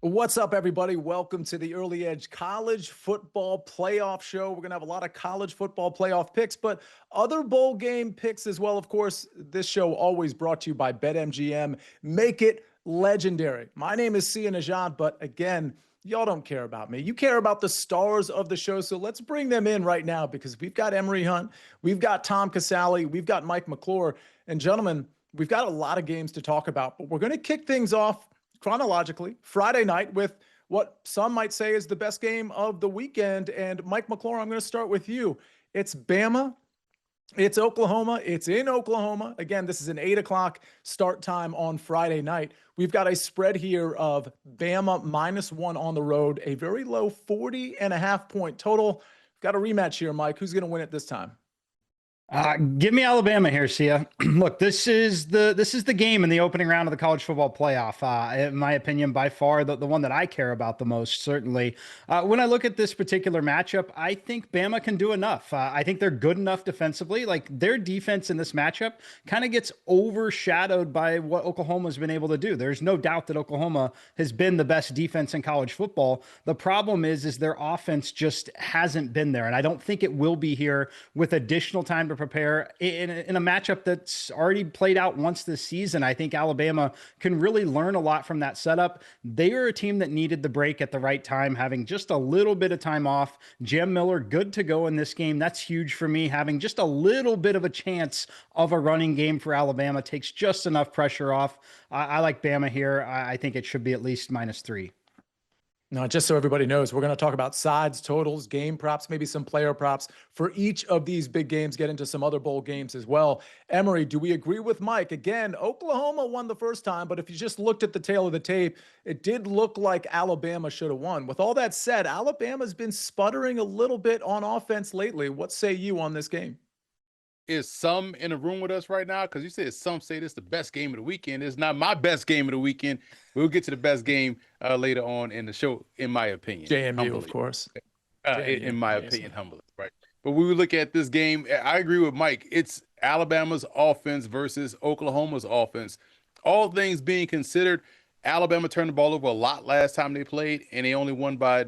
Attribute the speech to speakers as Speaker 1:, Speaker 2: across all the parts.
Speaker 1: What's up, everybody? Welcome to the Early Edge College Football Playoff Show. We're going to have a lot of college football playoff picks, but other bowl game picks as well. Of course, this show always brought to you by BetMGM. Make it legendary. My name is Sia Nejad, but again, y'all don't care about me. You care about the stars of the show, so let's bring them in right now because we've got Emory Hunt, we've got Tom Casale, we've got Mike McClure, and gentlemen, we've got a lot of games to talk about, but we're going to kick things off chronologically Friday night with what some might say is the best game of the weekend. And Mike McClure, I'm going to start with you. It's Bama. It's Oklahoma. It's in Oklahoma. Again, this is an 8 o'clock start time on Friday night. We've got a spread here of Bama -1 on the road, a very low 40.5-point total. Got a rematch here, Mike. Who's going to win it this time?
Speaker 2: Give me Alabama here, Sia. Look, this is the game in the opening round of the college football playoff. In my opinion, by far the one that I care about the most, certainly. When I look at this particular matchup, I think Bama can do enough. I think they're good enough defensively. Like their defense in this matchup kind of gets overshadowed by what Oklahoma's been able to do. There's no doubt that Oklahoma has been the best defense in college football. The problem is their offense just hasn't been there, and I don't think it will be here with additional time to prepare in a matchup that's already played out once this season. I think Alabama can really learn a lot from that setup. They are a team that needed the break at the right time, having just a little bit of time off. Jam Miller, good to go in this game. That's huge for me. Having just a little bit of a chance of a running game for Alabama takes just enough pressure off. I like Bama here. I think it should be at least -3.
Speaker 1: Now, just so everybody knows, we're going to talk about sides, totals, game props, maybe some player props for each of these big games, get into some other bowl games as well. Emory, do we agree with Mike? Again, Oklahoma won the first time, but if you just looked at the tail of the tape, it did look like Alabama should have won. With all that said, Alabama's been sputtering a little bit on offense lately. What say you on this game?
Speaker 3: Is some in the room with us right now? Because you said some say this is the best game of the weekend. It's not my best game of the weekend. We'll get to the best game later on in the show, in my opinion.
Speaker 1: JMU,
Speaker 3: humbly.
Speaker 1: of course.
Speaker 3: In my opinion, humbly, right? But when we look at this game, I agree with Mike. It's Alabama's offense versus Oklahoma's offense. All things being considered, Alabama turned the ball over a lot last time they played, and they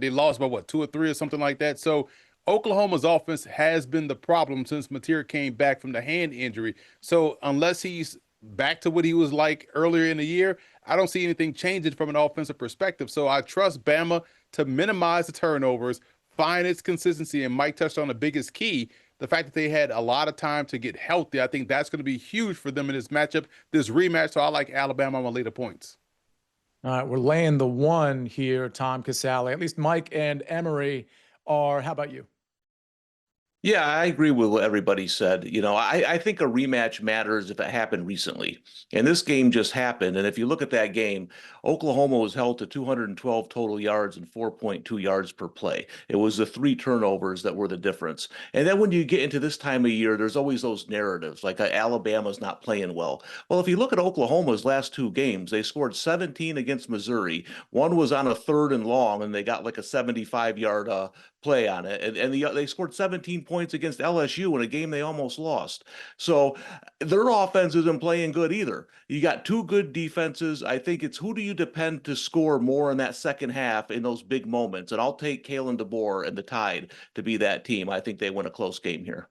Speaker 3: lost by what, 2 or 3 or something like that. So Oklahoma's offense has been the problem since Mateer came back from the hand injury. So unless he's back to what he was like earlier in the year, I don't see anything changing from an offensive perspective. So I trust Bama to minimize the turnovers, find its consistency, and Mike touched on the biggest key, the fact that they had a lot of time to get healthy. I think that's going to be huge for them in this matchup, this rematch. So I like Alabama on later points.
Speaker 1: All right, we're laying the 1 here, Tom Casale. At least Mike and Emory are. How about you?
Speaker 4: Yeah, I agree with what everybody said. I think a rematch matters if it happened recently. And this game just happened. And if you look at that game, Oklahoma was held to 212 total yards and 4.2 yards per play. It was the 3 turnovers that were the difference. And then when you get into this time of year, there's always those narratives like Alabama's not playing well. Well, if you look at Oklahoma's last 2 games, they scored 17 against Missouri. One was on a 3rd and long, and they got like a 75-yard play on it. And they scored 17 points against LSU in a game they almost lost. So their offense isn't playing good either. You got 2 good defenses. I think it's who do you depend to score more in that second half in those big moments? And I'll take Kalen DeBoer and the Tide to be that team. I think they win a close game here.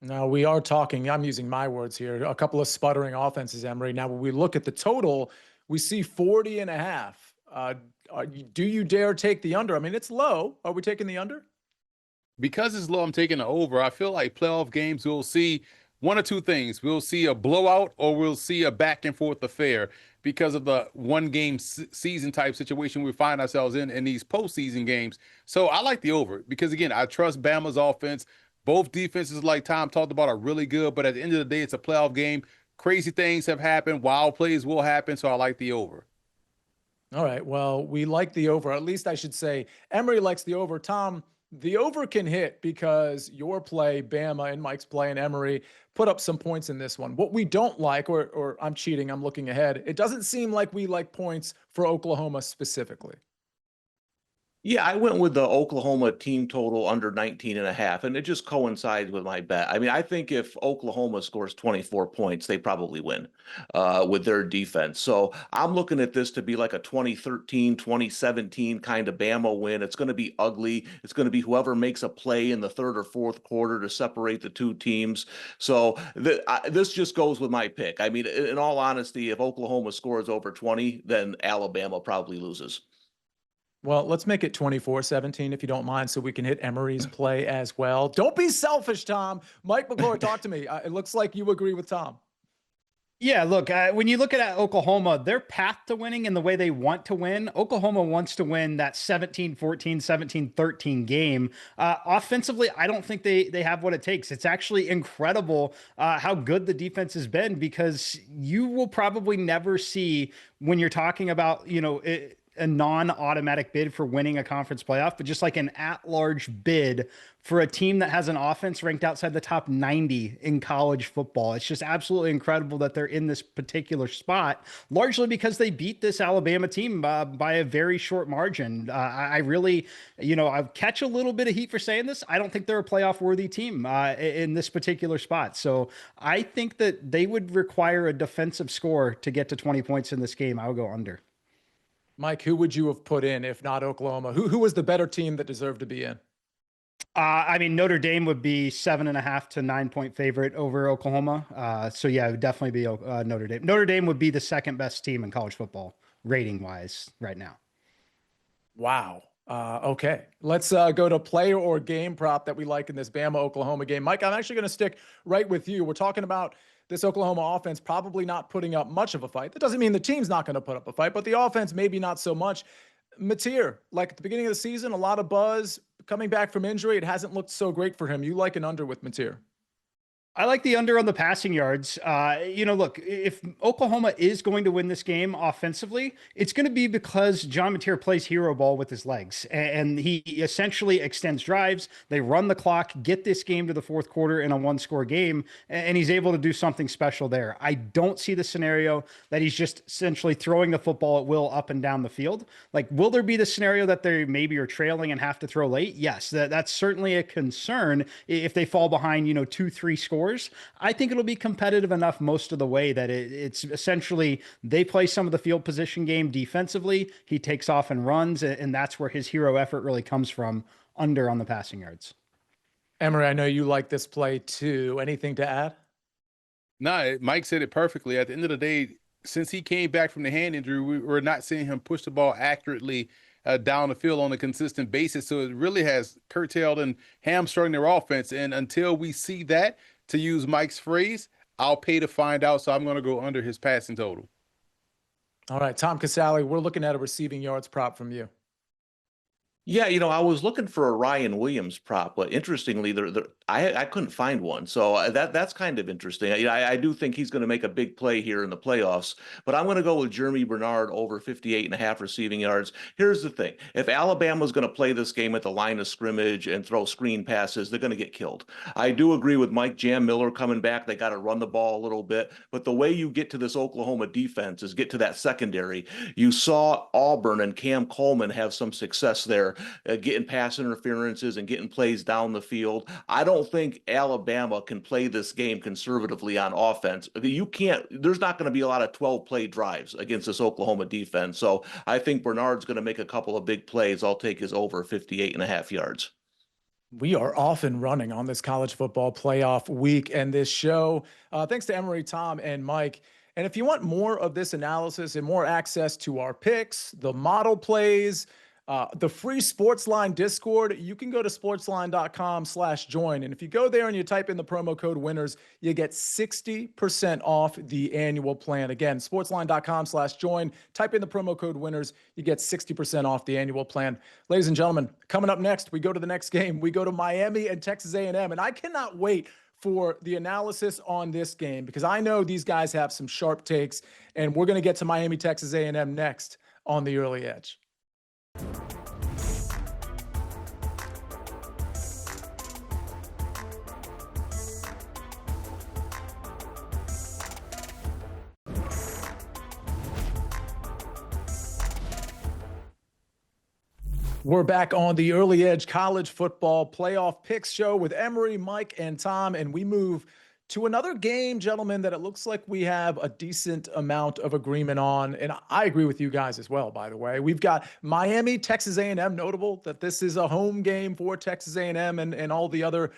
Speaker 1: Now, we are talking, I'm using my words here, a couple of sputtering offenses, Emory. Now, when we look at the total, we see 40.5. Do you dare take the under? I mean, it's low. Are we taking the under?
Speaker 3: Because it's low, I'm taking the over. I feel like playoff games, we'll see 1 or 2 things. We'll see a blowout or we'll see a back and forth affair because of the one-game season type situation we find ourselves in these postseason games. So I like the over because, again, I trust Bama's offense. Both defenses, like Tom talked about, are really good. But at the end of the day, it's a playoff game. Crazy things have happened. Wild plays will happen. So I like the over.
Speaker 1: All right. Well, we like the over. At least I should say Emory likes the over. Tom, the over can hit because your play, Bama, and Mike's play, and Emory put up some points in this one. What we don't like, or I'm cheating, I'm looking ahead. It doesn't seem like we like points for Oklahoma specifically.
Speaker 4: Yeah, I went with the Oklahoma team total under 19.5, and it just coincides with my bet. I mean, I think if Oklahoma scores 24 points, they probably win with their defense. So I'm looking at this to be like a 2013, 2017 kind of Bama win. It's going to be ugly. It's going to be whoever makes a play in the third or fourth quarter to separate the two teams. So this just goes with my pick. I mean, in all honesty, if Oklahoma scores over 20, then Alabama probably loses.
Speaker 1: Well, let's make it 24-17 if you don't mind, so we can hit Emory's play as well. Don't be selfish, Tom. Mike McClure, talk to me. It looks like you agree with Tom.
Speaker 2: Yeah, look, when you look at Oklahoma, their path to winning and the way they want to win, Oklahoma wants to win that 17-14, 17-13 game. Offensively, I don't think they have what it takes. It's actually incredible how good the defense has been, because you will probably never see, when you're talking about, a non-automatic bid for winning a conference playoff, but just like an at-large bid for a team that has an offense ranked outside the top 90 in college football. It's just absolutely incredible that they're in this particular spot, largely because they beat this Alabama team by a very short margin. I really, I catch a little bit of heat for saying this. I don't think they're a playoff-worthy team in this particular spot. So I think that they would require a defensive score to get to 20 points in this game. I would go under.
Speaker 1: Mike, who would you have put in if not Oklahoma? Who was the better team that deserved to be in?
Speaker 2: I mean, Notre Dame would be 7.5 to 9-point favorite over Oklahoma. So yeah, it would definitely be Notre Dame. Notre Dame would be the second best team in college football rating wise right now.
Speaker 1: Wow. Okay. Let's go to player or game prop that we like in this Bama-Oklahoma game. Mike, I'm actually going to stick right with you. We're talking about this Oklahoma offense probably not putting up much of a fight. That doesn't mean the team's not going to put up a fight, but the offense maybe not so much. McClure, like at the beginning of the season, a lot of buzz. Coming back from injury, it hasn't looked so great for him. You like an under with McClure?
Speaker 2: I like the under on the passing yards. Look, if Oklahoma is going to win this game offensively, it's going to be because John Mateer plays hero ball with his legs, and he essentially extends drives. They run the clock, get this game to the fourth quarter in a one-score game, and he's able to do something special there. I don't see the scenario that he's just essentially throwing the football at will up and down the field. Like, will there be the scenario that they maybe are trailing and have to throw late? Yes, that's certainly a concern if they fall behind, 2-3 scores. I think it'll be competitive enough most of the way that it's essentially they play some of the field position game defensively. He takes off and runs, and that's where his hero effort really comes from, under on the passing yards.
Speaker 1: Emory, I know you like this play too. Anything to add?
Speaker 3: No, Mike said it perfectly. At the end of the day, since he came back from the hand injury, we're not seeing him push the ball accurately down the field on a consistent basis. So it really has curtailed and hamstrung their offense. And until we see that, to use Mike's phrase, I'll pay to find out. So I'm going to go under his passing total.
Speaker 1: All right, Tom Casale, we're looking at a receiving yards prop from you.
Speaker 4: Yeah, I was looking for a Ryan Williams prop, but interestingly, I couldn't find one. So that's kind of interesting. I do think he's going to make a big play here in the playoffs, but I'm going to go with Jeremy Bernard over 58.5 receiving yards. Here's the thing. If Alabama's going to play this game at the line of scrimmage and throw screen passes, they're going to get killed. I do agree with Mike Jam Miller coming back. They got to run the ball a little bit, but the way you get to this Oklahoma defense is get to that secondary. You saw Auburn and Cam Coleman have some success there. Getting pass interferences and getting plays down the field. I don't think Alabama can play this game conservatively on offense. There's not going to be a lot of 12-play drives against this Oklahoma defense. So I think Bernard's going to make a couple of big plays. I'll take his over 58.5 yards.
Speaker 1: We are off and running on this college football playoff week and this show. Thanks to Emory, Tom, and Mike. And if you want more of this analysis and more access to our picks, the model plays, the free SportsLine Discord, you can go to sportsline.com/join. And if you go there and you type in the promo code winners, you get 60% off the annual plan. Again, sportsline.com/join. Type in the promo code winners, you get 60% off the annual plan. Ladies and gentlemen, coming up next, we go to the next game. We go to Miami and Texas A&M. And I cannot wait for the analysis on this game, because I know these guys have some sharp takes, and we're going to get to Miami, Texas A&M next on the Early Edge. We're back on the Early Edge College Football Playoff Picks Show with Emory, Mike, and Tom, and we move to another game, gentlemen, that it looks like we have a decent amount of agreement on, and I agree with you guys as well, by the way. We've got Miami, Texas A&M, notable that this is a home game for Texas A&M and all the other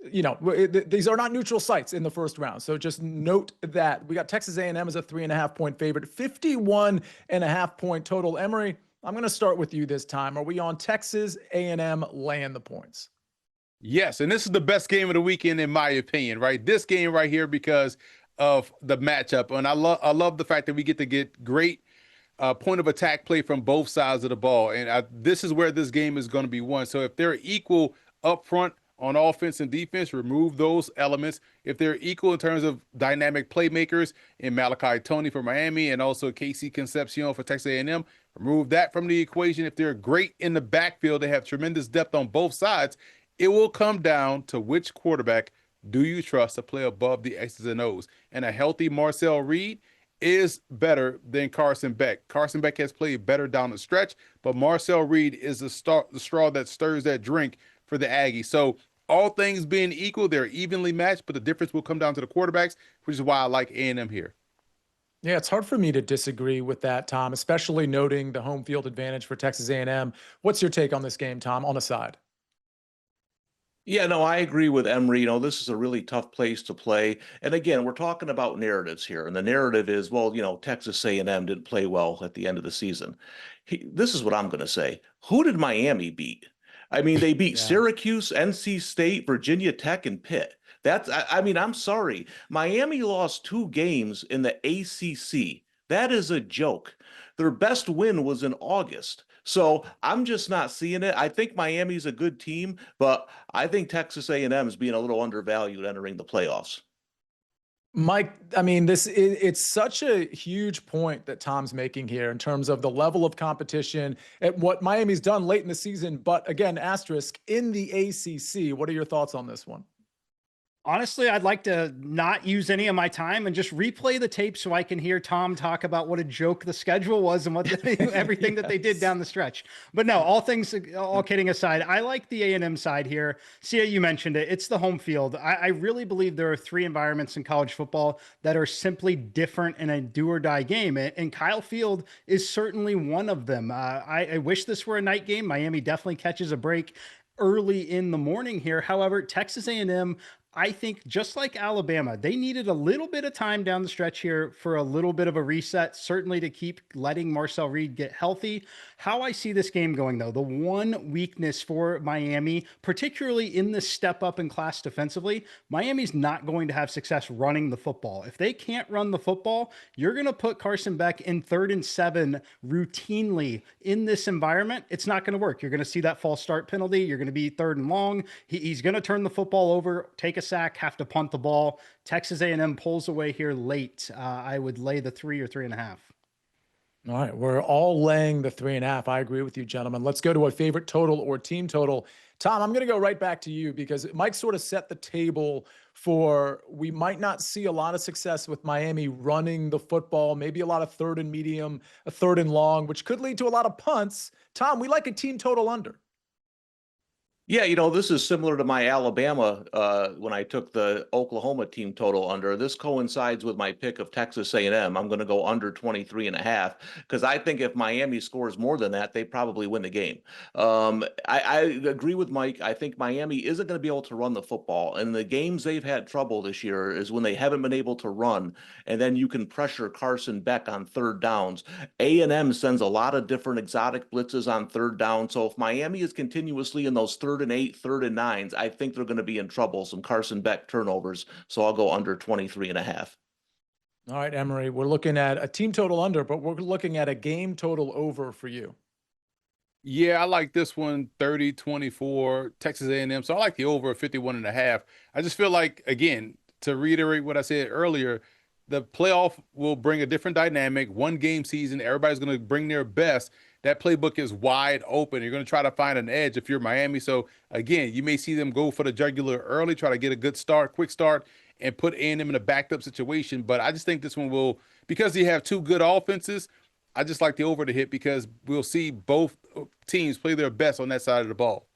Speaker 1: these are not neutral sites in the first round. So just note that we got Texas A&M as a 3.5-point favorite, 51.5-point total. Emory, I'm going to start with you this time. Are we on Texas A&M laying the points?
Speaker 3: Yes, and this is the best game of the weekend in my opinion, right? This game right here because of the matchup, and I love the fact that we get to get great point of attack play from both sides of the ball, and this is where this game is going to be won. So if they're equal up front on offense and defense, remove those elements. If they're equal in terms of dynamic playmakers in Malachi Tony for Miami and also Casey Concepcion for Texas A&M, remove that from the equation. If they're great in the backfield, they have tremendous depth on both sides. It will come down to which quarterback do you trust to play above the X's and O's. And a healthy Marcel Reed is better than Carson Beck. Carson Beck has played better down the stretch, but Marcel Reed is the straw that stirs that drink for the Aggies. So all things being equal, they're evenly matched, but the difference will come down to the quarterbacks, which is why I like A&M here.
Speaker 1: Yeah, it's hard for me to disagree with that, Tom, especially noting the home field advantage for Texas A&M. What's your take on this game, Tom, on the side?
Speaker 4: Yeah, no, I agree with Emory. This is a really tough place to play. And again, we're talking about narratives here. And the narrative is, well, Texas A&M didn't play well at the end of the season. This is what I'm going to say. Who did Miami beat? I mean, they beat Syracuse, NC State, Virginia Tech, and Pitt. I'm sorry. Miami lost 2 games in the ACC. That is a joke. Their best win was in August. So I'm just not seeing it. I think Miami's a good team, but I think Texas A&M is being a little undervalued entering the playoffs.
Speaker 1: Mike, I mean, it's such a huge point that Tom's making here in terms of the level of competition at what Miami's done late in the season. But again, asterisk in the ACC. What are your thoughts on this one?
Speaker 2: Honestly, I'd like to not use any of my time and just replay the tape so I can hear Tom talk about what a joke the schedule was and what everything that they did down the stretch. But no, all kidding aside, I like the A&M side here. Sia, you mentioned it. It's the home field. I really believe there are 3 environments in college football that are simply different in a do or die game. And Kyle Field is certainly one of them. I wish this were a night game. Miami definitely catches a break early in the morning here. However, Texas A&M, I think just like Alabama, they needed a little bit of time down the stretch here for a little bit of a reset, certainly to keep letting Marcel Reed get healthy. How I see this game going, though, the one weakness for Miami, particularly in the step up in class defensively, Miami's not going to have success running the football. If they can't run the football, you're going to put Carson Beck in 3rd and 7 routinely in this environment. It's not going to work. You're going to see that false start penalty. You're going to be 3rd and long. He's going to turn the football over, take a sack, have to punt the ball. Texas A&M pulls away here late. I would lay the 3 or 3.5.
Speaker 1: All right, we're all laying the 3.5. I agree with you, gentlemen. Let's go to a favorite total or team total. Tom, I'm going to go right back to you because Mike sort of set the table for we might not see a lot of success with Miami running the football, maybe a lot of 3rd and medium, a 3rd and long, which could lead to a lot of punts. Tom, we like a team total under.
Speaker 4: Yeah, this is similar to my Alabama when I took the Oklahoma team total under. This coincides with my pick of Texas A&M. I'm going to go under 23.5 because I think if Miami scores more than that, they probably win the game. I agree with Mike. I think Miami isn't going to be able to run the football. And the games they've had trouble this year is when they haven't been able to run, and then you can pressure Carson Beck on 3rd downs. A&M sends a lot of different exotic blitzes on 3rd down. So if Miami is continuously in those 3rd and 8, 3rd and 9s, I think they're going to be in trouble. Some Carson Beck turnovers. So I'll go under 23.5.
Speaker 1: All right, Emory, we're looking at a team total under, but we're looking at a game total over for you.
Speaker 3: Yeah, I like this one, 30-24, Texas A&M. So I like the over 51.5. I just feel like, again, to reiterate what I said earlier, the playoff will bring a different dynamic. 1 game season, everybody's going to bring their best. That playbook is wide open. You're going to try to find an edge if you're Miami. So, again, you may see them go for the jugular early, try to get a good start, quick start, and put A&M in a backed up situation. But I just think this one will, because you have 2 good offenses, I just like the over to hit because we'll see both teams play their best on that side of the ball.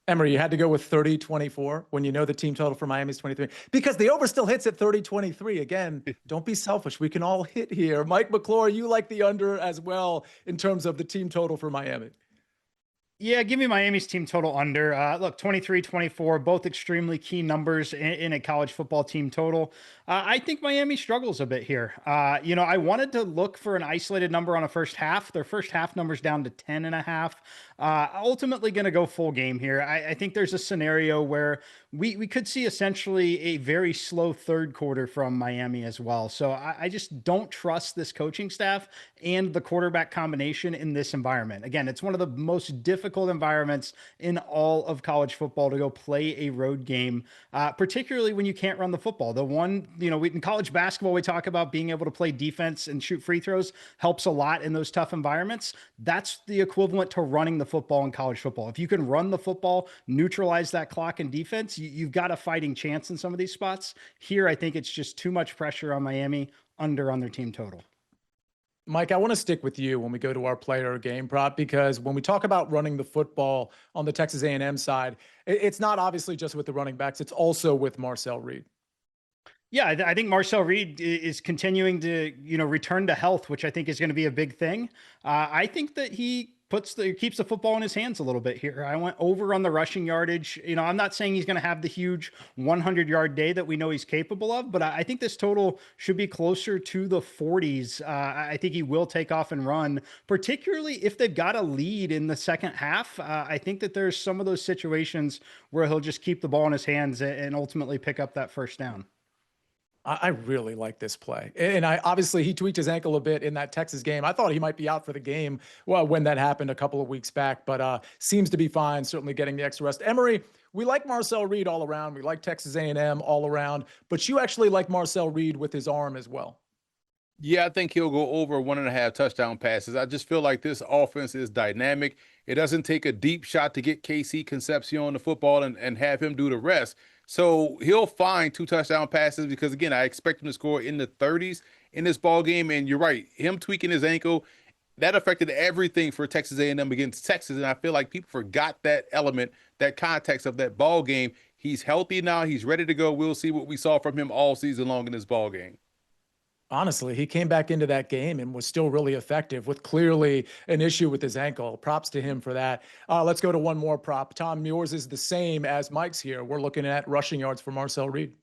Speaker 1: Emory, you had to go with 30-24 when you know the team total for Miami is 23, because the over still hits at 30-23. Again, don't be selfish. We can all hit here. Mike McClure, you like the under as well in terms of the team total for Miami.
Speaker 2: Yeah, give me Miami's team total under. Look, 23-24, both extremely key numbers in a college football team total. I think Miami struggles a bit here. I wanted to look for an isolated number on a first half. Their first half number's down to 10.5. Ultimately going to go full game here. I think there's a scenario where we could see essentially a very slow third quarter from Miami as well. So I just don't trust this coaching staff and the quarterback combination in this environment. Again, it's one of the most difficult environments in all of college football to go play a road game, particularly when you can't run the football. The one, in college basketball, we talk about being able to play defense and shoot free throws helps a lot in those tough environments. That's the equivalent to running the football in college football. If you can run the football, neutralize that clock and defense, you've got a fighting chance in some of these spots. Here, I think it's just too much pressure on Miami, under on their team total.
Speaker 1: Mike, I want to stick with you when we go to our player game prop, because when we talk about running the football on the Texas A&M side, it's not obviously just with the running backs. It's also with Marcel Reed.
Speaker 2: Yeah, I think Marcel Reed is continuing to, return to health, which I think is going to be a big thing. I think that he keeps the football in his hands a little bit here. I went over on the rushing yardage. I'm not saying he's going to have the huge 100-yard day that we know he's capable of, but I think this total should be closer to the 40s. I think he will take off and run, particularly if they've got a lead in the second half. I think that there's some of those situations where he'll just keep the ball in his hands and ultimately pick up that first down.
Speaker 1: I really like this play. And obviously he tweaked his ankle a bit in that Texas game. I thought he might be out for the game when that happened a couple of weeks back, but seems to be fine, certainly getting the extra rest. Emory, we like Marcel Reed all around. We like Texas A&M all around, but you actually like Marcel Reed with his arm as well.
Speaker 3: Yeah, I think he'll go over 1.5 touchdown passes. I just feel like this offense is dynamic. It doesn't take a deep shot to get KC Concepcion the football and have him do the rest. So he'll find 2 touchdown passes because, again, I expect him to score in the 30s in this ball game. And you're right, him tweaking his ankle, that affected everything for Texas A&M against Texas. And I feel like people forgot that element, that context of that ball game. He's healthy now. He's ready to go. We'll see what we saw from him all season long in this ball game.
Speaker 1: Honestly, he came back into that game and was still really effective with clearly an issue with his ankle. Props to him for that. Let's go to one more prop. Tom, yours is the same as Mike's here. We're looking at rushing yards for Marcel Reed.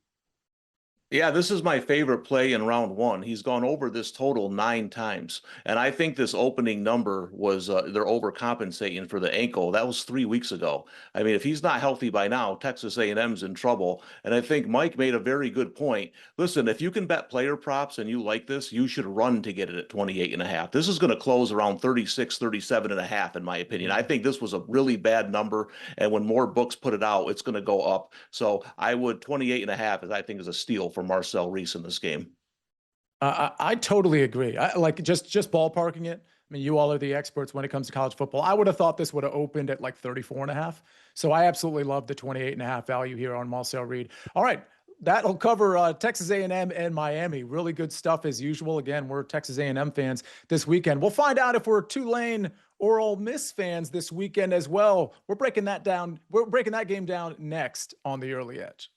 Speaker 4: Yeah, this is my favorite play in round one. He's gone over this total 9 times. And I think this opening number was they're overcompensating for the ankle. That was 3 weeks ago. I mean, if he's not healthy by now, Texas A&M's in trouble. And I think Mike made a very good point. Listen, if you can bet player props and you like this, you should run to get it at 28.5. This is going to close around 36, 37.5, in my opinion. I think this was a really bad number. And when more books put it out, it's going to go up. So I would 28.5, as I think is a steal for Marcel Reese in this game.
Speaker 1: I totally agree. I like just ballparking it. I mean, you all are the experts when it comes to college football. I would have thought this would have opened at like 34.5. So I absolutely love the 28.5 value here on Marcel Reed. All right. That'll cover Texas A&M and Miami. Really good stuff as usual. Again, we're Texas A&M fans this weekend. We'll find out if we're Tulane or Ole Miss fans this weekend as well. We're breaking that down. We're breaking that game down next on the Early Edge.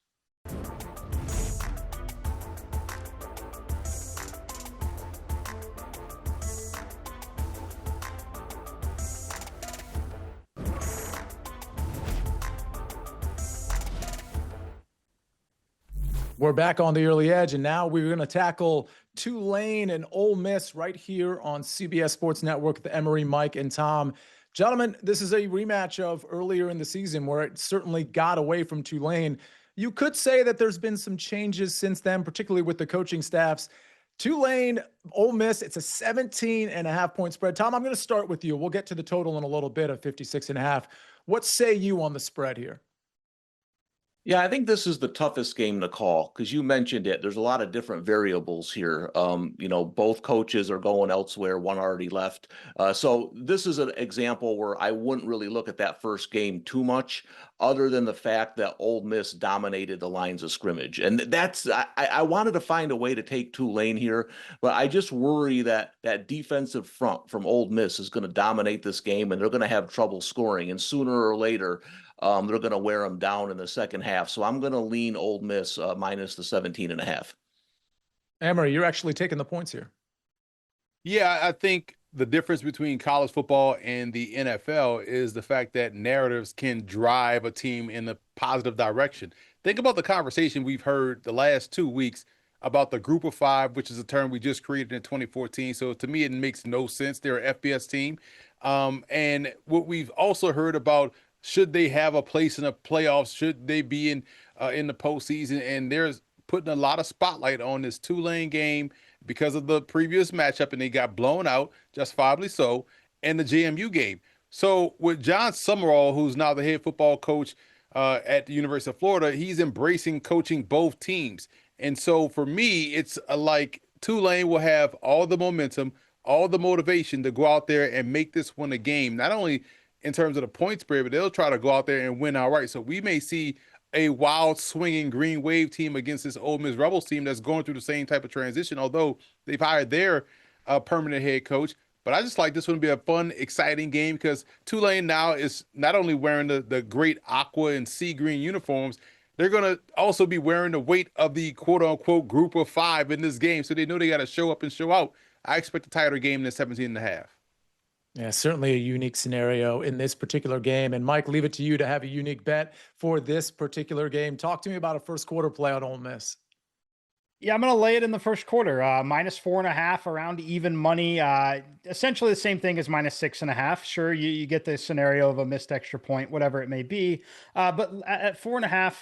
Speaker 1: We're back on the Early Edge, and now we're going to tackle Tulane and Ole Miss right here on CBS Sports Network, the Emory, Mike, and Tom. Gentlemen, this is a rematch of earlier in the season where it certainly got away from Tulane. You could say that there's been some changes since then, particularly with the coaching staffs. Tulane, Ole Miss, it's a 17.5-point spread. Tom, I'm going to start with you. We'll get to the total in a little bit of 56.5. What say you on the spread here?
Speaker 4: Yeah, I think this is the toughest game to call because you mentioned it. There's a lot of different variables here. Both coaches are going elsewhere. One already left. So this is an example where I wouldn't really look at that first game too much, other than the fact that Ole Miss dominated the lines of scrimmage. And I wanted to find a way to take Tulane here, but I just worry that that defensive front from Ole Miss is going to dominate this game and they're going to have trouble scoring. And sooner or later, they're going to wear them down in the second half. So I'm going to lean Ole Miss minus the 17.5.
Speaker 1: Emory, you're actually taking the points here.
Speaker 3: Yeah, I think the difference between college football and the NFL is the fact that narratives can drive a team in a positive direction. Think about the conversation we've heard the last 2 weeks about the group of five, which is a term we just created in 2014. So to me, it makes no sense. They're an FBS team. And what we've also heard about, should they have a place in the playoffs? Should they be in the postseason? And there's putting a lot of spotlight on this Tulane game because of the previous matchup, and they got blown out, justifiably so, and the JMU game. So with John Summerall, who's now the head football coach at the University of Florida, he's embracing coaching both teams. And so for me, it's like Tulane will have all the momentum, all the motivation to go out there and make this one a game, not only in terms of the point spread, but they'll try to go out there and win outright. So we may see a wild swinging Green Wave team against this Ole Miss Rebels team that's going through the same type of transition, although they've hired their permanent head coach. But I just like this one to be a fun, exciting game because Tulane now is not only wearing the great aqua and sea green uniforms, they're going to also be wearing the weight of the quote-unquote group of five in this game. So they know they got to show up and show out. I expect a tighter game than 17.5.
Speaker 1: Yeah, certainly a unique scenario in this particular game. And Mike, leave it to you to have a unique bet for this particular game. Talk to me about a first quarter play on Ole Miss.
Speaker 2: Yeah, I'm going to lay it in the first quarter, minus 4.5 around even money. Essentially the same thing as minus 6.5. Sure, you get the scenario of a missed extra point, whatever it may be. But at 4.5,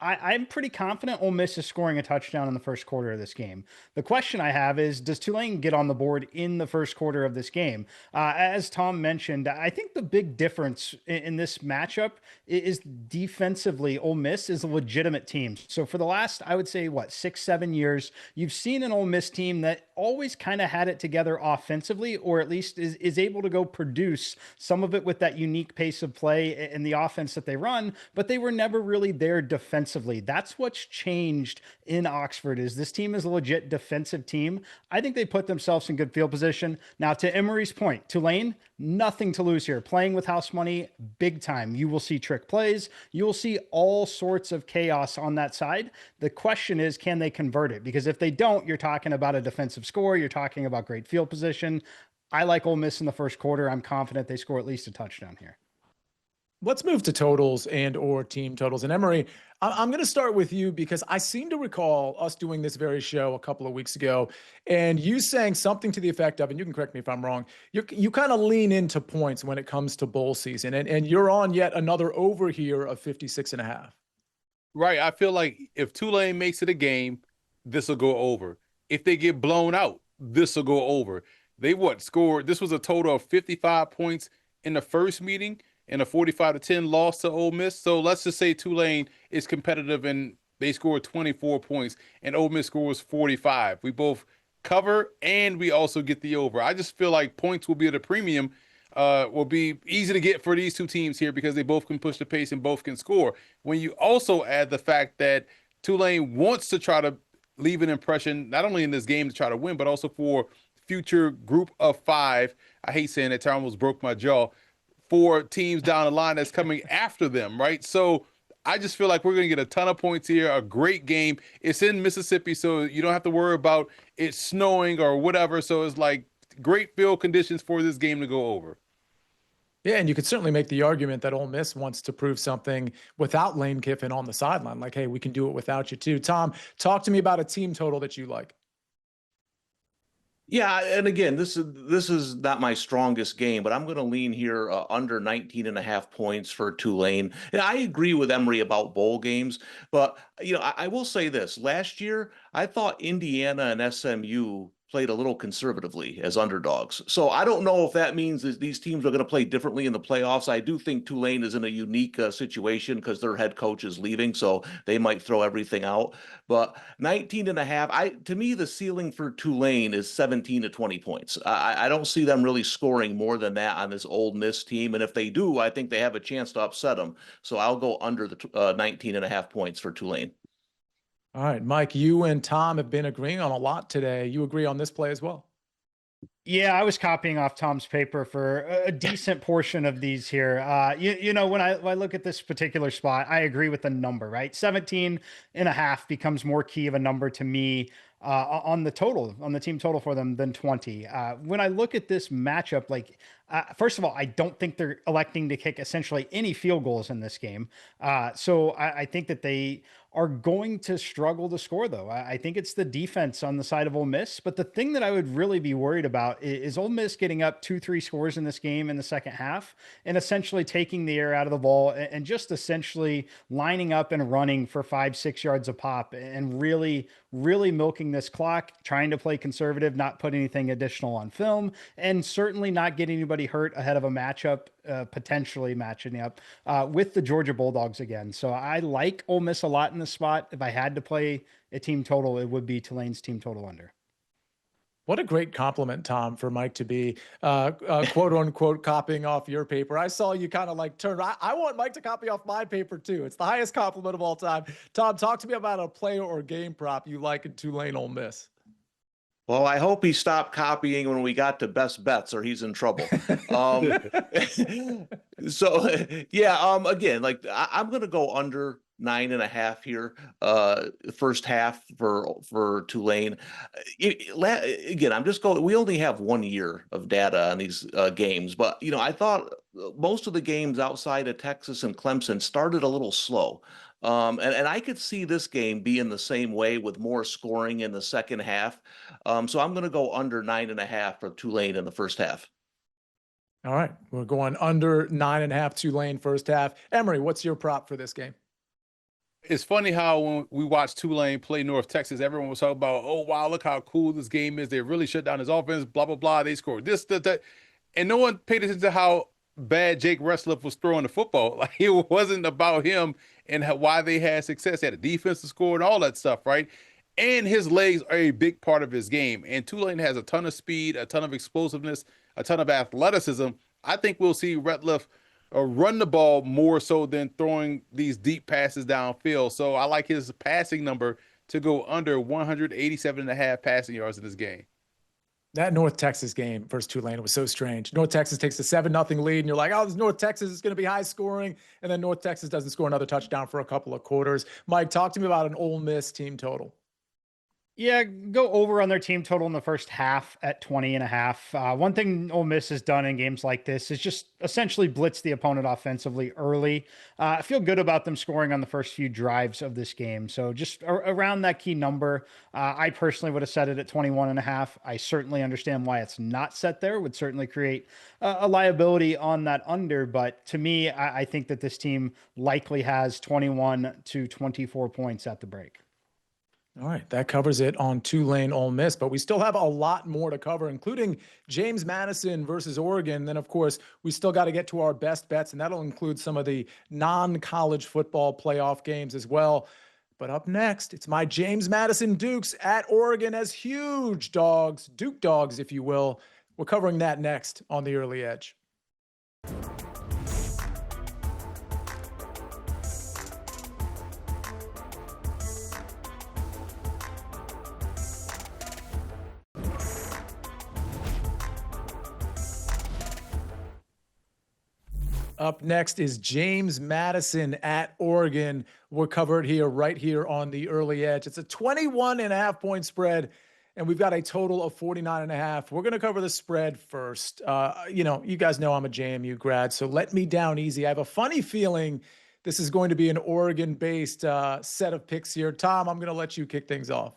Speaker 2: I'm pretty confident Ole Miss is scoring a touchdown in the first quarter of this game. The question I have is, does Tulane get on the board in the first quarter of this game? As Tom mentioned, I think the big difference in this matchup is defensively, Ole Miss is a legitimate team. So for the last, I would say, 6-7 years, you've seen an Ole Miss team that always kind of had it together offensively, or at least is able to go produce some of it with that unique pace of play and the offense that they run, but they were never really there defensively. That's what's changed in Oxford. Is this team is a legit defensive team. I think they put themselves in good field position. Now, to Emory's point, Tulane, nothing to lose here. Playing with house money, big time. You will see trick plays. You will see all sorts of chaos on that side. The question is, can they convert it? Because if they don't, you're talking about a defensive score. You're talking about great field position. I like Ole Miss in the first quarter. I'm confident they score at least a touchdown here.
Speaker 1: Let's move to totals and or team totals. And Emory, I'm going to start with you because I seem to recall us doing this very show a couple of weeks ago and you saying something to the effect of, and you can correct me if I'm wrong, you kind of lean into points when it comes to bowl season. And you're on yet another over here of 56.5.
Speaker 3: Right. I feel like if Tulane makes it a game, this will go over. If they get blown out, this will go over. They scored? This was a total of 55 points in the first meeting and a 45-10 loss to Ole Miss. So let's just say Tulane is competitive and they scored 24 points and Ole Miss scores 45. We both cover and we also get the over. I just feel like points will be at a premium, will be easy to get for these two teams here because they both can push the pace and both can score. When you also add the fact that Tulane wants to try to leave an impression, not only in this game to try to win, but also for future group of five. I hate saying that, I almost broke my jaw. For teams down the line that's coming after them, right? So I just feel like we're going to get a ton of points here, a great game. It's in Mississippi, so you don't have to worry about it snowing or whatever. So it's like great field conditions for this game to go over.
Speaker 1: Yeah, and you could certainly make the argument that Ole Miss wants to prove something without Lane Kiffin on the sideline. Like, hey, we can do it without you too. Tom, talk to me about a team total that you like.
Speaker 4: Yeah, and again, this is not my strongest game, but I'm going to lean here under 19.5 points for Tulane. And I agree with Emory about bowl games, but I will say this: last year, I thought Indiana and SMU played a little conservatively as underdogs. So I don't know if that means that these teams are going to play differently in the playoffs. I do think Tulane is in a unique situation because their head coach is leaving, so they might throw everything out. But 19.5, to me, the ceiling for Tulane is 17 to 20 points. I don't see them really scoring more than that on this Ole Miss team. And if they do, I think they have a chance to upset them. So I'll go under the 19.5 points for Tulane.
Speaker 1: All right, Mike, you and Tom have been agreeing on a lot today. You agree on this play as well?
Speaker 2: Yeah, I was copying off Tom's paper for a decent portion of these here. You know, when I look at this particular spot, I agree with the number, right? 17.5 becomes more key of a number to me on the total, on the team total for them than 20. When I look at this matchup, like, first of all, I don't think they're electing to kick essentially any field goals in this game. So I think that they are going to struggle to score, though. I think it's the defense on the side of Ole Miss. But the thing that I would really be worried about is Ole Miss getting up 2-3 scores in this game in the second half and essentially taking the air out of the ball and just essentially lining up and running for 5-6 yards a pop and really milking this clock, trying to play conservative, not put anything additional on film, and certainly not get anybody hurt ahead of a matchup, potentially matching up with the Georgia Bulldogs again. So I like Ole Miss a lot in this spot. If I had to play a team total, it would be Tulane's team total under.
Speaker 1: What a great compliment, Tom, for Mike to be quote unquote copying off your paper. I saw you kind of like turn. I want Mike to copy off my paper too. It's the highest compliment of all time. Tom, talk to me about a player or game prop you like in Tulane Ole Miss.
Speaker 4: Well, I hope he stopped copying when we got to best bets, or he's in trouble. Again, like I'm going to go under 9.5 here, first half for Tulane. Again, I'm just going. We only have 1 year of data on these games, but I thought most of the games outside of Texas and Clemson started a little slow. And I could see this game being the same way with more scoring in the second half. So I'm going to go under 9.5 for Tulane in the first half.
Speaker 1: All right. We're going under 9.5 Tulane first half. Emory, what's your prop for this game?
Speaker 3: It's funny how when we watched Tulane play North Texas, everyone was talking about, oh, wow, look how cool this game is. They really shut down his offense, blah, blah, blah. They scored this, that. And no one paid attention to how bad Jake Retzlaff was throwing the football. Like, it wasn't about him and why they had success. He had a defense to score and all that stuff, right? And his legs are a big part of his game. And Tulane has a ton of speed, a ton of explosiveness, a ton of athleticism. I think we'll see Retzlaff run the ball more so than throwing these deep passes downfield. So I like his passing number to go under 187.5 passing yards in this game.
Speaker 1: That North Texas game versus Tulane was so strange. North Texas takes a 7-0 lead, and you're like, oh, this North Texas is going to be high scoring. And then North Texas doesn't score another touchdown for a couple of quarters. Mike, talk to me about an Ole Miss team total.
Speaker 2: Yeah, go over on their team total in the first half at 20.5. One thing Ole Miss has done in games like this is just essentially blitz the opponent offensively early. I feel good about them scoring on the first few drives of this game. So just around that key number, I personally would have set it at 21.5. I certainly understand why it's not set there. Would certainly create a liability on that under. But to me, I think that this team likely has 21 to 24 points at the break.
Speaker 1: All right, that covers it on Tulane Ole Miss, but we still have a lot more to cover, including James Madison versus Oregon. Then, of course, we still got to get to our best bets, and that'll include some of the non-college football playoff games as well. But up next, it's my James Madison Dukes at Oregon as huge dogs, Duke dogs, if you will. We're covering that next on the Early Edge. Up next is James Madison at Oregon. We're covered here, right here on the Early Edge. It's a 21.5 point spread, and we've got a total of 49.5. We're going to cover the spread first. You guys know I'm a JMU grad, so let me down easy. I have a funny feeling this is going to be an Oregon-based set of picks here. Tom, I'm going to let you kick things off.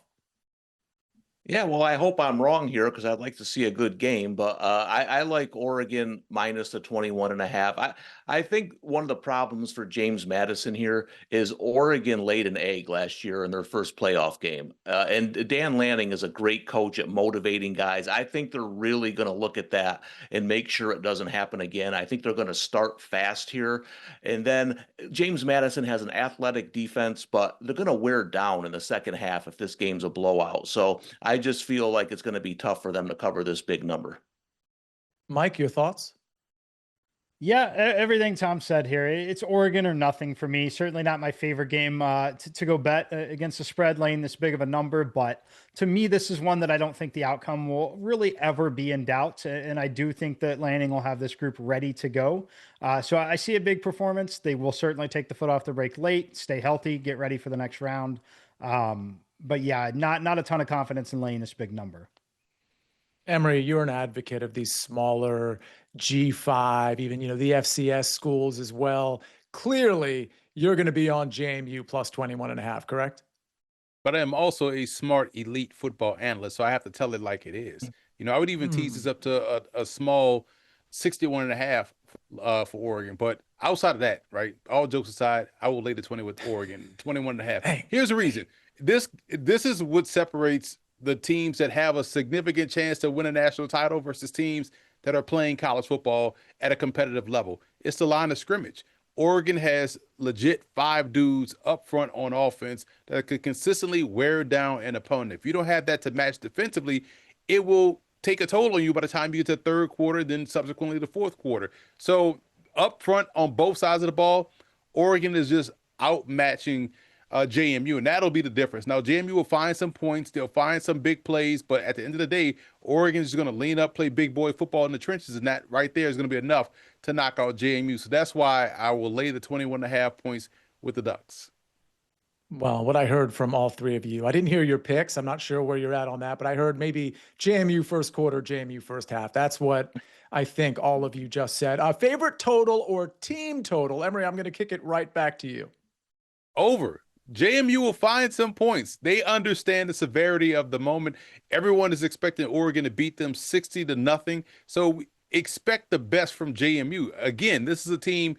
Speaker 4: Yeah, well, I hope I'm wrong here because I'd like to see a good game, but I like Oregon minus the 21.5. I think one of the problems for James Madison here is Oregon laid an egg last year in their first playoff game. And Dan Lanning is a great coach at motivating guys. I think they're really going to look at that and make sure it doesn't happen again. I think they're going to start fast here. And then James Madison has an athletic defense, but they're going to wear down in the second half if this game's a blowout. So I just feel like it's going to be tough for them to cover this big number.
Speaker 1: Mike, your thoughts?
Speaker 2: Yeah, everything Tom said here. It's Oregon or nothing for me. Certainly not my favorite game to go bet against the spread laying this big of a number. But to me, this is one that I don't think the outcome will really ever be in doubt. And I do think that Lanning will have this group ready to go. So I see a big performance. They will certainly take the foot off the brake late, stay healthy, get ready for the next round. But yeah, not a ton of confidence in laying this big number.
Speaker 1: Emory, you're an advocate of these smaller G5, even, the FCS schools as well. Clearly, you're going to be on JMU plus 21.5, correct?
Speaker 3: But I am also a smart elite football analyst, so I have to tell it like it is. I would even tease this up to a small 61.5 for Oregon. But outside of that, right, all jokes aside, I will lay the 20 with Oregon, 21.5. Hey. Here's the reason. This is what separates the teams that have a significant chance to win a national title versus teams that are playing college football at a competitive level. It's the line of scrimmage. Oregon has legit 5 dudes up front on offense that could consistently wear down an opponent. If you don't have that to match defensively, it will take a toll on you by the time you get to the third quarter, then subsequently the fourth quarter. So up front on both sides of the ball, Oregon is just outmatching JMU, and that'll be the difference. Now, JMU will find some points. They'll find some big plays, but at the end of the day, Oregon is going to lean up, play big boy football in the trenches, and that right there is going to be enough to knock out JMU. So that's why I will lay the 21.5 points with the Ducks.
Speaker 1: Well, what I heard from all three of you, I didn't hear your picks. I'm not sure where you're at on that, but I heard maybe JMU first quarter, JMU first half. That's what I think all of you just said. Favorite total or team total? Emory, I'm going to kick it right back to you.
Speaker 3: Over. JMU will find some points. They understand the severity of the moment. Everyone is expecting Oregon to beat them 60-0. So expect the best from JMU. Again, this is a team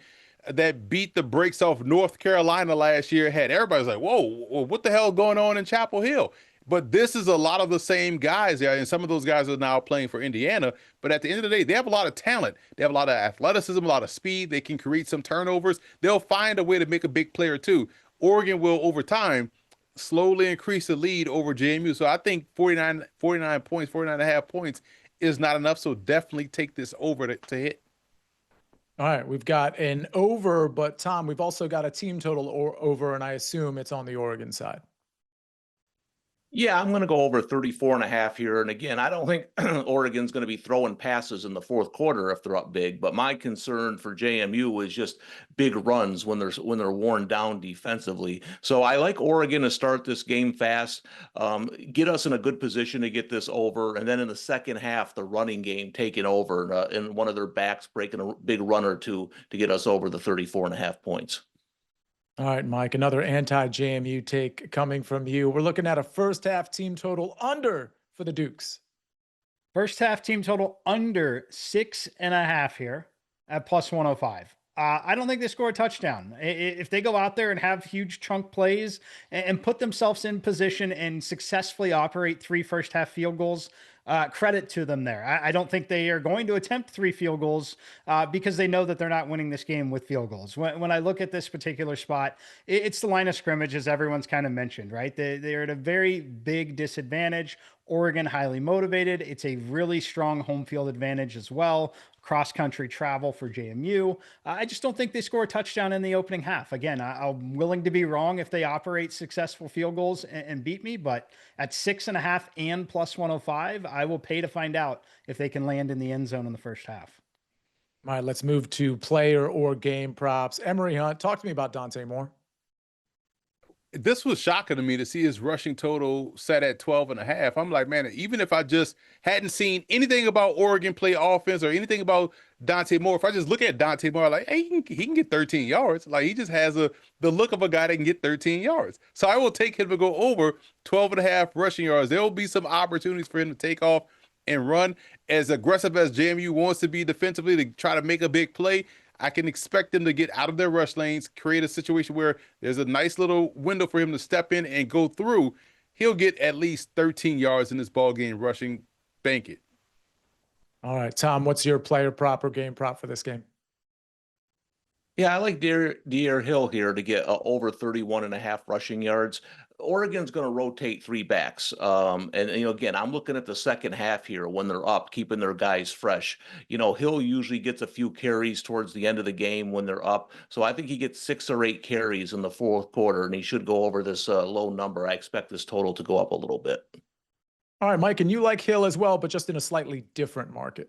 Speaker 3: that beat the brakes off North Carolina last year. Had everybody's like, whoa, what the hell going on in Chapel Hill? But this is a lot of the same guys there, and some of those guys are now playing for Indiana. But at the end of the day, they have a lot of talent. They have a lot of athleticism, a lot of speed. They can create some turnovers. They'll find a way to make a big play or two. Oregon will, over time, slowly increase the lead over JMU. So I think 49 points, 49.5 points is not enough. So definitely take this over to hit.
Speaker 1: All right, we've got an over, but Tom, we've also got a team total over, and I assume it's on the Oregon side.
Speaker 4: Yeah, I'm going to go over 34.5 here. And again, I don't think Oregon's going to be throwing passes in the fourth quarter if they're up big. But my concern for JMU is just big runs when they're worn down defensively. So I like Oregon to start this game fast, get us in a good position to get this over. And then in the second half, the running game taking over and one of their backs breaking a big run or two to get us over the 34.5 points.
Speaker 1: All right, Mike, another anti-JMU take coming from you. We're looking at a first half team total under for the Dukes.
Speaker 2: First half team total under 6.5 here at plus 105. I don't think they score a touchdown. If they go out there and have huge chunk plays and put themselves in position and successfully operate 3 first half field goals, credit to them there. I don't think they are going to attempt 3 field goals because they know that they're not winning this game with field goals. When I look at this particular spot, it's the line of scrimmage, as everyone's kind of mentioned, right? They're at a very big disadvantage. Oregon highly motivated. It's a really strong home field advantage as well. Cross-country travel for JMU. I just don't think they score a touchdown in the opening half. Again, I'm willing to be wrong if they operate successful field goals and beat me, but at 6.5 and plus 105, I will pay to find out if they can land in the end zone in the first half.
Speaker 1: All right, let's move to player or game props. Emory Hunt, talk to me about Dante Moore.
Speaker 3: This was shocking to me to see his rushing total set at 12.5. I'm like, man, even if I just hadn't seen anything about Oregon play offense or anything about Dante Moore, if I just look at Dante Moore, like, hey, he can get 13 yards. Like, he just has the look of a guy that can get 13 yards. So I will take him to go over 12.5 rushing yards. There will be some opportunities for him to take off and run. As aggressive as JMU wants to be defensively to try to make a big play, I can expect them to get out of their rush lanes, create a situation where there's a nice little window for him to step in and go through. He'll get at least 13 yards in this ball game rushing. Bank it.
Speaker 1: All right, Tom, what's your player prop or game prop for this game?
Speaker 4: Yeah, I like Deer Hill here to get over 31.5 rushing yards. Oregon's going to rotate three backs. Again, I'm looking at the second half here when they're up, keeping their guys fresh. Hill usually gets a few carries towards the end of the game when they're up. So I think he gets 6 or 8 carries in the fourth quarter, and he should go over this low number. I expect this total to go up a little bit.
Speaker 1: All right, Mike, and you like Hill as well, but just in a slightly different market.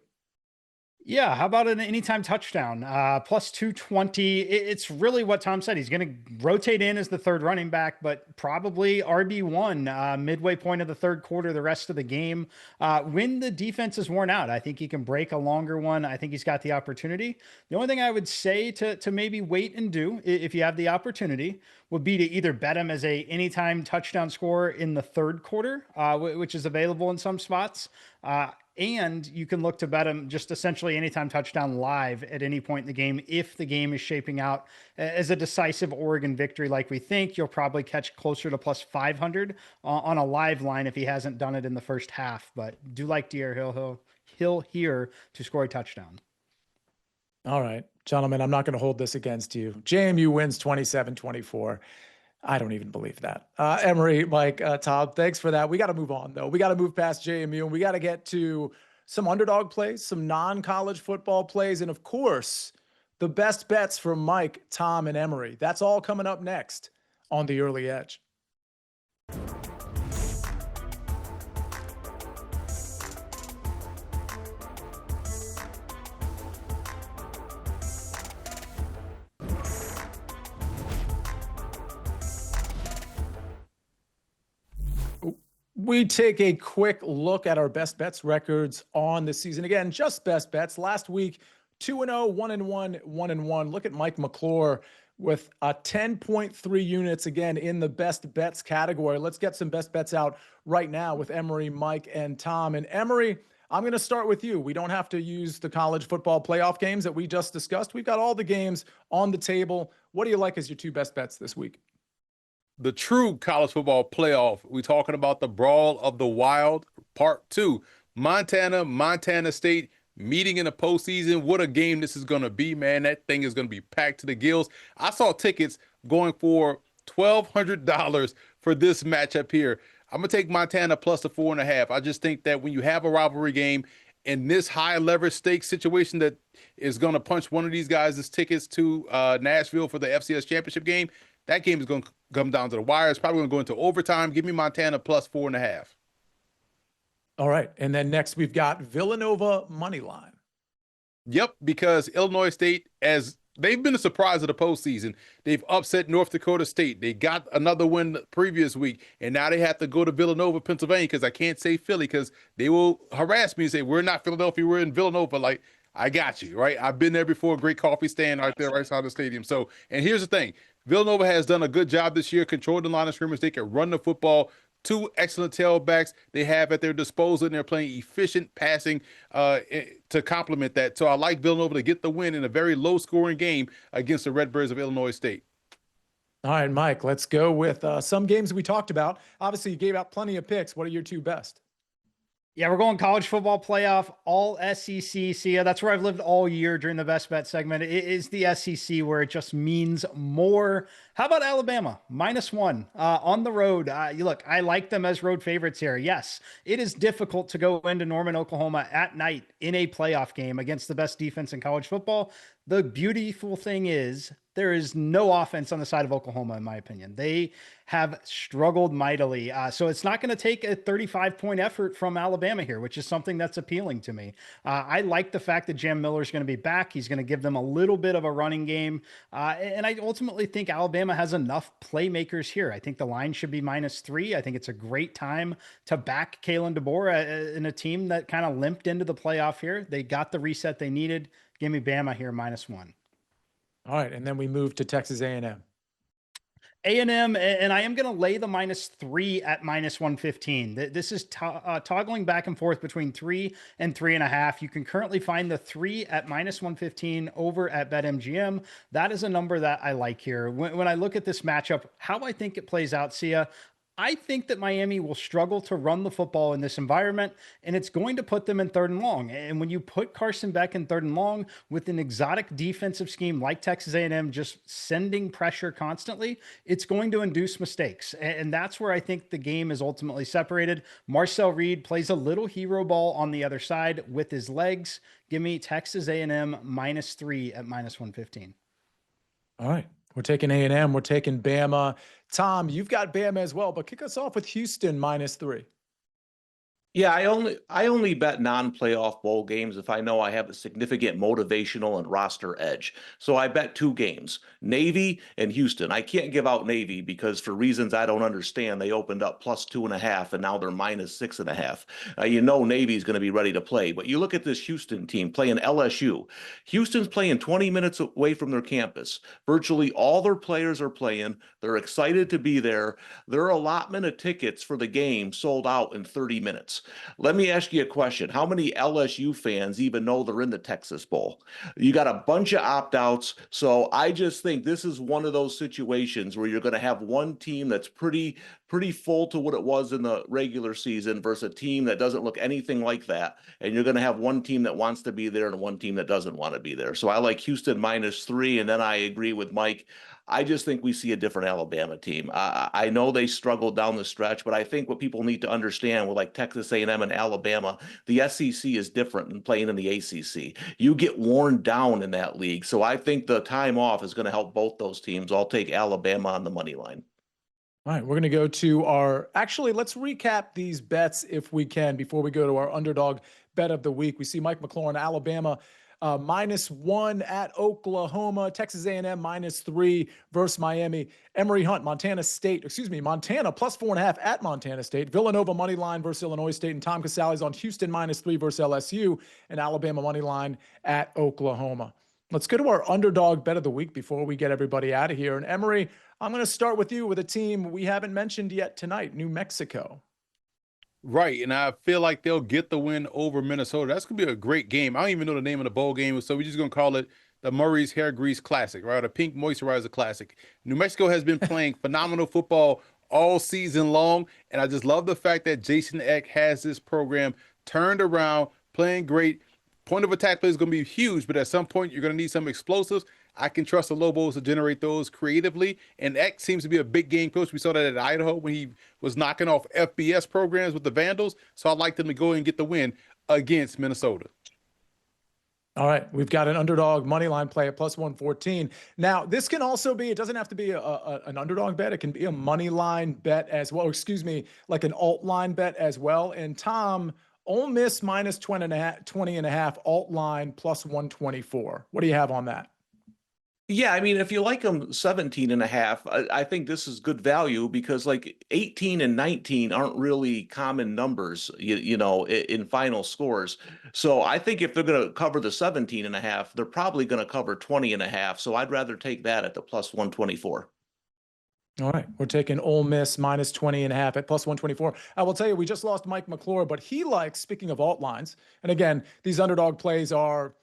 Speaker 2: Yeah, how about an anytime touchdown? Plus 220. It's really what Tom said. He's going to rotate in as the third running back, but probably RB1 midway point of the third quarter, the rest of the game. When the defense is worn out, I think he can break a longer one. I think he's got the opportunity. The only thing I would say to maybe wait and do, if you have the opportunity, would be to either bet him as a anytime touchdown scorer in the third quarter, which is available in some spots. And you can look to bet him just essentially anytime touchdown live at any point in the game. If the game is shaping out as a decisive Oregon victory like we think, you'll probably catch closer to plus 500 on a live line if he hasn't done it in the first half. But do like Deer Hill here to score a touchdown.
Speaker 1: All right, gentlemen, I'm not going to hold this against you. JMU wins 27-24. I don't even believe that. Emory, Mike, Tom, thanks for that. We got to move on, though. We got to move past JMU, and we got to get to some underdog plays, some non-college football plays, and, of course, the best bets from Mike, Tom, and Emory. That's all coming up next on The Early Edge. We take a quick look at our best bets records on the season. Again, just best bets. Last week, 2-0, 1-1, 1-1. Look at Mike McClure with 10.3 units again in the best bets category. Let's get some best bets out right now with Emory, Mike, and Tom. And Emory, I'm going to start with you. We don't have to use the college football playoff games that we just discussed. We've got all the games on the table. What do you like as your two best bets this week?
Speaker 3: The true college football playoff. We're talking about the Brawl of the Wild, Part 2. Montana State meeting in the postseason. What a game this is going to be, man. That thing is going to be packed to the gills. I saw tickets going for $1,200 for this matchup here. I'm going to take Montana plus the 4.5. I just think that when you have a rivalry game in this high leverage stakes situation that is going to punch one of these guys' tickets to Nashville for the FCS championship game, that game is going to come down to the wire. It's probably going to go into overtime. Give me Montana plus 4.5.
Speaker 1: All right. And then next we've got Villanova money line.
Speaker 3: Yep, because Illinois State, as they've been a surprise of the postseason, they've upset North Dakota State. They got another win the previous week, and now they have to go to Villanova, Pennsylvania, because I can't say Philly because they will harass me and say, we're not Philadelphia, we're in Villanova. Like, I got you, right? I've been there before. Great coffee stand right there, right outside the stadium. So, and here's the thing. Villanova has done a good job this year, controlling the line of scrimmage. They can run the football. 2 excellent tailbacks they have at their disposal, and they're playing efficient passing to complement that. So I like Villanova to get the win in a very low-scoring game against the Redbirds of Illinois State.
Speaker 1: All right, Mike, let's go with some games we talked about. Obviously, you gave out plenty of picks. What are your two best?
Speaker 2: Yeah, we're going college football playoff, all SEC. Sia, that's where I've lived all year during the best bet segment. It is the SEC where it just means more. How about Alabama? -1 on the road. Look, I like them as road favorites here. Yes, it is difficult to go into Norman, Oklahoma at night in a playoff game against the best defense in college football. The beautiful thing is there is no offense on the side of Oklahoma, in my opinion. They have struggled mightily. So it's not going to take a 35-point effort from Alabama here, which is something that's appealing to me. I like the fact that Jam Miller is going to be back. He's going to give them a little bit of a running game. And I ultimately think Alabama has enough playmakers here. I think the line should be -3. I think it's a great time to back Kalen DeBoer in a team that kind of limped into the playoff here. They got the reset they needed. Give me Bama here -1.
Speaker 1: All right, and then we move to Texas A&M.
Speaker 2: A&M, and I am going to lay the -3 at -115. This is toggling back and forth between 3 and 3.5. You can currently find the 3 at -115 over at BetMGM. That is a number that I like here. When I look at this matchup, how I think it plays out, Sia, I think that Miami will struggle to run the football in this environment, and it's going to put them in 3rd and long. And when you put Carson Beck in 3rd and long with an exotic defensive scheme like Texas A&M just sending pressure constantly, it's going to induce mistakes. And that's where I think the game is ultimately separated. Marcel Reed plays a little hero ball on the other side with his legs. Give me Texas A&M -3 at -115.
Speaker 1: All right. We're taking A&M. We're taking Bama. Tom, you've got Bama as well, but kick us off with Houston -3.
Speaker 4: Yeah, I only bet non-playoff bowl games if I know I have a significant motivational and roster edge. So I bet 2 games, Navy and Houston. I can't give out Navy because for reasons I don't understand, they opened up +2.5 and now they're -6.5. You know Navy's going to be ready to play, but you look at this Houston team playing LSU. Houston's playing 20 minutes away from their campus. Virtually all their players are playing. They're excited to be there. Their allotment of tickets for the game sold out in 30 minutes. Let me ask you a question. How many LSU fans even know they're in the Texas Bowl? You got a bunch of opt-outs. So I just think this is one of those situations where you're going to have one team that's pretty full to what it was in the regular season versus a team that doesn't look anything like that. And you're going to have one team that wants to be there and one team that doesn't want to be there. So I like Houston -3. And then I agree with Mike. I just think we see a different Alabama team. I know they struggled down the stretch, but I think what people need to understand with like Texas A&M and Alabama, the SEC is different than playing in the ACC. You get worn down in that league. So I think the time off is going to help both those teams. I'll take Alabama on the money line.
Speaker 1: All right, we're going to go to actually, let's recap these bets if we can before we go to our underdog bet of the week. We see Mike McClure in Alabama -1 at Oklahoma, Texas A&M -3 versus Miami, Emory Hunt, Montana +4.5 at Montana State, Villanova money line versus Illinois State, and Tom Casale's on Houston -3 versus LSU, and Alabama money line at Oklahoma. Let's go to our underdog bet of the week before we get everybody out of here. And Emory, I'm going to start with you with a team we haven't mentioned yet tonight, New Mexico.
Speaker 3: Right, and I feel like they'll get the win over Minnesota. That's going to be a great game. I don't even know the name of the bowl game, so we're just going to call it the Murray's Hair Grease Classic, right? The Pink Moisturizer Classic. New Mexico has been playing phenomenal football all season long, and I just love the fact that Jason Eck has this program turned around, playing great. Point of attack play is going to be huge, but at some point you're going to need some explosives. I can trust the Lobos to generate those creatively. And Eck seems to be a big game coach. We saw that at Idaho when he was knocking off FBS programs with the Vandals. So I'd like them to go and get the win against Minnesota.
Speaker 1: All right, we've got an underdog money line play at +114. Now, this can also be, it doesn't have to be an underdog bet. It can be a money line bet as well. Excuse me, like an alt line bet as well. And Tom, Ole Miss -20.5, alt line +124. What do you have on that?
Speaker 4: Yeah, I mean, if you like them 17.5, I think this is good value because like 18 and 19 aren't really common numbers, you know, in final scores. So I think if they're going to cover the 17.5, they're probably going to cover 20.5. So I'd rather take that at the +124.
Speaker 1: All right, we're taking Ole Miss -20.5 at +124. I will tell you, we just lost Mike McClure, but he likes, speaking of alt lines, and again, these underdog plays are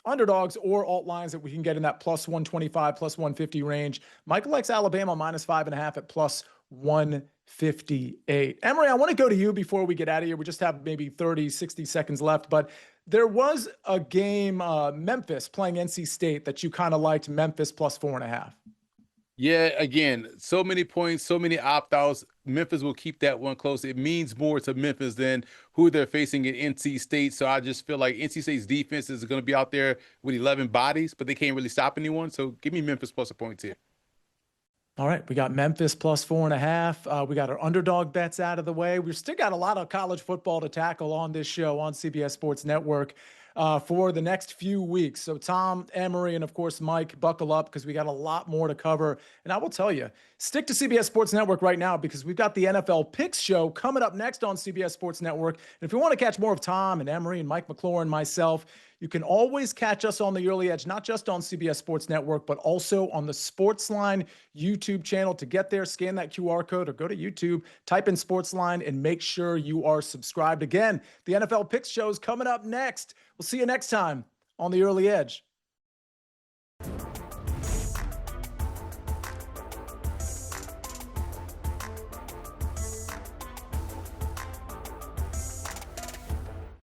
Speaker 1: underdogs or alt lines that we can get in that +125, +150 range. Mike likes Alabama -5.5 at +158. Emory, I want to go to you before we get out of here. We just have maybe 30, 60 seconds left, but there was a game, Memphis playing NC State, that you kind of liked, Memphis +4.5.
Speaker 3: Yeah, again, so many points, so many opt-outs. Memphis will keep that one close. It means more to Memphis than who they're facing at NC State. So I just feel like NC State's defense is going to be out there with 11 bodies, but they can't really stop anyone. So give me Memphis plus a point here.
Speaker 1: All right, we got Memphis +4.5. We got our underdog bets out of the way. We've still got a lot of college football to tackle on this show on CBS Sports Network for the next few weeks. So Tom, Emory, and of course Mike, buckle up because we got a lot more to cover. And I will tell you, stick to CBS Sports Network right now because we've got the NFL Picks Show coming up next on CBS Sports Network. And if you want to catch more of Tom and Emory and Mike McClure and myself, You can always catch us on the Early Edge, not just on CBS Sports Network, but also on the SportsLine YouTube channel. To get there, scan that QR code or go to YouTube, type in SportsLine, and make sure you are subscribed. Again, the NFL Picks Show is coming up next. We'll see you next time on the Early Edge.